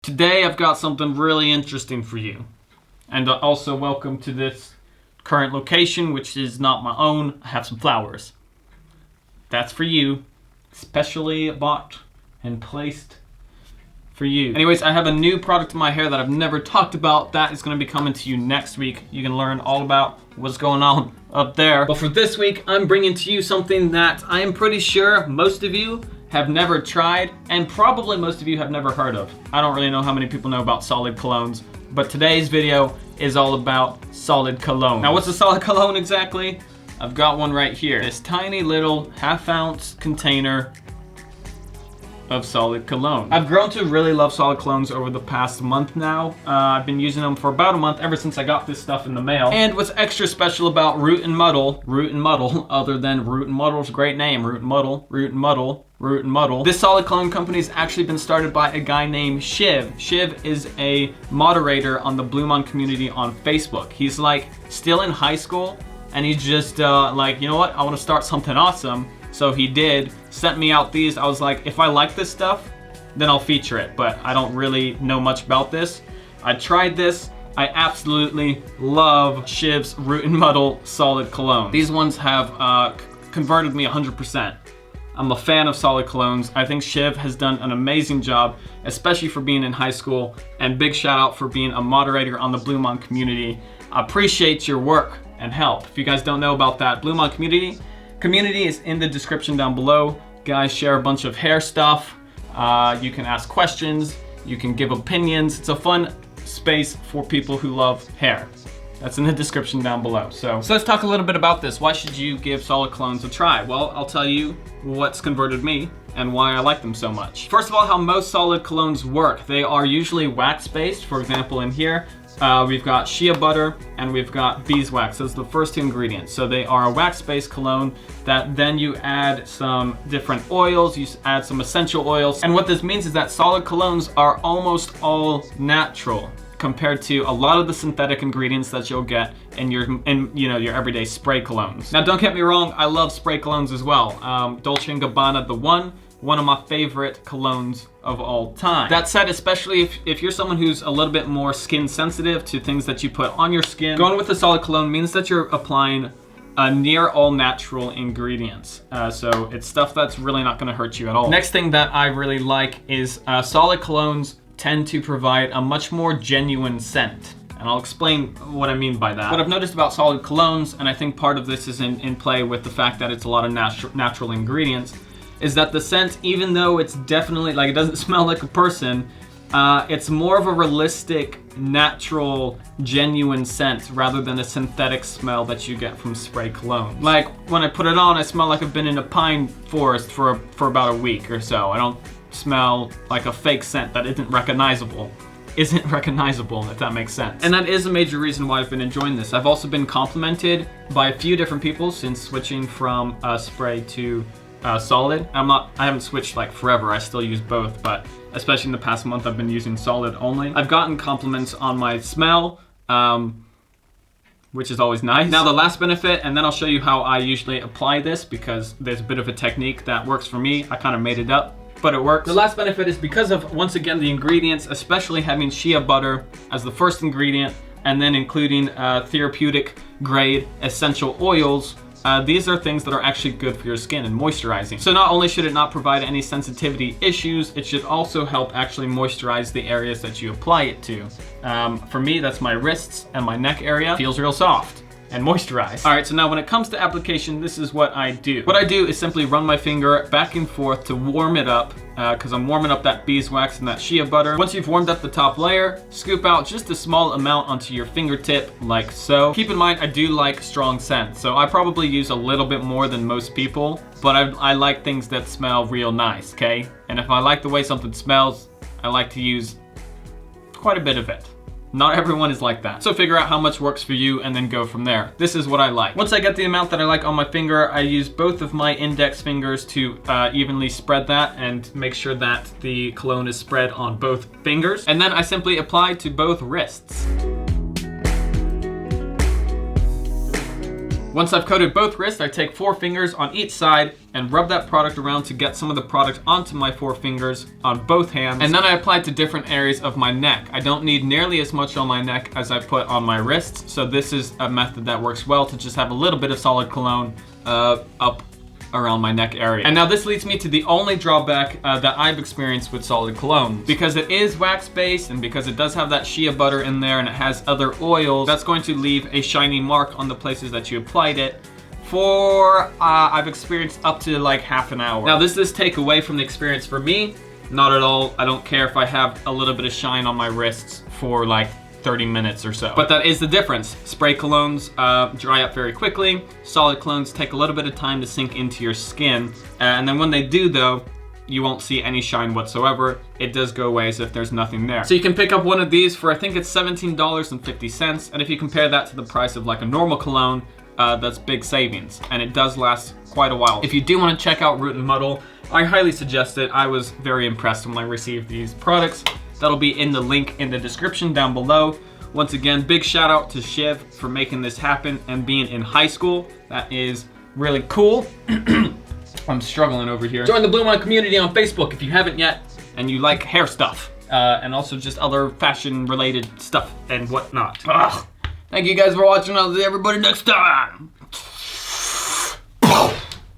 Today I've got something really interesting for you. And also welcome to this current location, which is not my own. I have some flowers. That's for you. Specially bought and placed for you. Anyways, I have a new product in my hair that I've never talked about. That is going to be coming to you next week. You can learn all about what's going on up there. But for this week, I'm bringing to you something that I am pretty sure most of you have never tried, and probably most of you have never heard of. I don't really know how many people know about Solid Colognes, but today's video is all about Solid Cologne. Now, what's a Solid Cologne exactly? I've got one right here. This tiny little half-ounce container of Solid Cologne. I've grown to really love Solid Colognes over the past month now. I've been using them for about a month, ever since I got this stuff in the mail. And what's extra special about Root and Muddle, other than Root and Muddle's great name, Root and Muddle. This Solid Cologne company has actually been started by a guy named Shiv. Shiv is a moderator on the BluMaan community on Facebook. He's like still in high school, and he's just like, you know what, I want to start something awesome. So he did, sent me out these. I was like, if I like this stuff, then I'll feature it, but I don't really know much about this. I tried this. I absolutely love Shiv's Root and Muddle Solid Cologne. These ones have converted me 100%. I'm a fan of Solid Colognes. I think Shiv has done an amazing job, especially for being in high school, and big shout out for being a moderator on the BluMaan community. I appreciate your work and help. If you guys don't know about that, BluMaan community is in the description down below. Guys share a bunch of hair stuff. You can ask questions. You can give opinions. It's a fun space for people who love hair. That's in the description down below. So let's talk a little bit about this. Why should you give Solid Colognes a try? Well, I'll tell you what's converted me and why I like them so much. First of all, how most Solid Colognes work. They are usually wax-based. For example, in here, we've got shea butter and we've got beeswax. Those are the first two ingredients. So they are a wax-based cologne that then you add some different oils, you add some essential oils. And what this means is that Solid Colognes are almost all natural compared to a lot of the synthetic ingredients that you'll get in your everyday spray colognes. Now, don't get me wrong, I love spray colognes as well. Dolce & Gabbana, one of my favorite colognes of all time. That said, especially if you're someone who's a little bit more skin sensitive to things that you put on your skin, going with a Solid Cologne means that you're applying near all natural ingredients. So it's stuff that's really not gonna hurt you at all. Next thing that I really like is Solid Colognes tend to provide a much more genuine scent. And I'll explain what I mean by that. What I've noticed about Solid Colognes, and I think part of this is in play with the fact that it's a lot of natural ingredients, is that the scent, even though it's definitely, like, it doesn't smell like a person, it's more of a realistic, natural, genuine scent rather than a synthetic smell that you get from spray cologne. Like, when I put it on, I smell like I've been in a pine forest for about a week or so. I don't smell like a fake scent that isn't recognizable, if that makes sense. And that is a major reason why I've been enjoying this. I've also been complimented by a few different people since switching from spray to solid. I haven't switched like forever. I still use both, but especially in the past month, I've been using solid only. I've gotten compliments on my smell, which is always nice. Now, the last benefit, and then I'll show you how I usually apply this because there's a bit of a technique that works for me. I kind of made it up, but it works. The last benefit is because of, once again, the ingredients, especially having shea butter as the first ingredient, and then including therapeutic grade essential oils. These are things that are actually good for your skin and moisturizing. So not only should it not provide any sensitivity issues, it should also help actually moisturize the areas that you apply it to. For me, that's my wrists and my neck area. Feels real soft and moisturized. All right, so now when it comes to application, this is what I do. What I do is simply run my finger back and forth to warm it up, because I'm warming up that beeswax and that shea butter. Once you've warmed up the top layer, scoop out just a small amount onto your fingertip, like so. Keep in mind, I do like strong scent, so I probably use a little bit more than most people, but I like things that smell real nice, okay? And if I like the way something smells, I like to use quite a bit of it. Not everyone is like that. So figure out how much works for you and then go from there. This is what I like. Once I get the amount that I like on my finger, I use both of my index fingers to evenly spread that and make sure that the cologne is spread on both fingers. And then I simply apply to both wrists. Once I've coated both wrists, I take 4 fingers on each side and rub that product around to get some of the product onto my 4 fingers on both hands. And then I apply it to different areas of my neck. I don't need nearly as much on my neck as I put on my wrists, so this is a method that works well to just have a little bit of Solid Cologne up around my neck area. And now this leads me to the only drawback that I've experienced with Solid Cologne. Because it is wax-based and because it does have that shea butter in there and it has other oils, that's going to leave a shiny mark on the places that you applied it for, I've experienced up to like half an hour. Now this does take away from the experience for me. Not at all. I don't care if I have a little bit of shine on my wrists for like 30 minutes or so. But that is the difference. Spray colognes dry up very quickly. Solid colognes take a little bit of time to sink into your skin. And then when they do though, you won't see any shine whatsoever. It does go away as if there's nothing there. So you can pick up one of these for, I think it's $17.50. And if you compare that to the price of like a normal cologne, that's big savings. And it does last quite a while. If you do want to check out Root and Muddle, I highly suggest it. I was very impressed when I received these products. That'll be in the link in the description down below. Once again, big shout out to Shiv for making this happen and being in high school. That is really cool. I'm struggling over here. Join the BluMaan community on Facebook if you haven't yet and you like hair stuff. And also just other fashion related stuff and whatnot. Ugh. Thank you guys for watching. I'll see everybody next time.